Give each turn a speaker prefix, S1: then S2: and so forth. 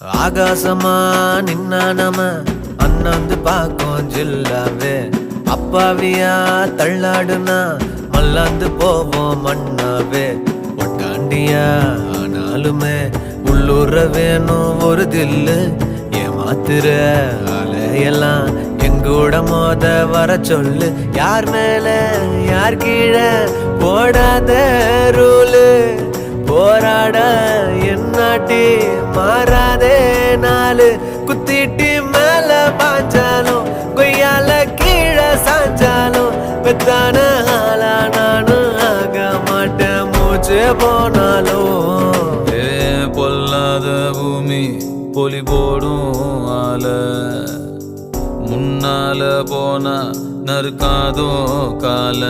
S1: ஆகாசமா நின்னா நம்ம அண்ணாந்து பாக்கும் ஜில்லாவே அப்பாவியா தள்ளாடுனா மல்லாந்து போவோம் மண்ணாவே ஒட்டாண்டியா ஆனாலுமே உள்ளூர வேணும் ஒரு தில்லு ஏமாத்துற அலையெல்லாம் எங்கூட மோத வர சொல்லு யார் மேல யார் கீழே போடாத ரூலு போராட என்னாட்டி மாறாதே நாலு குத்திட்டி மேல பாஞ்சாலும் கொய்யால கீழே சாஞ்சாலும் பெத்தான ஆளா நானும் ஆக மாட்டேன் மூச்சு போனாலும்
S2: பொல்லாத பூமி பொலி போடும் ஆல முன்னால போனா நறுக்காதோ கால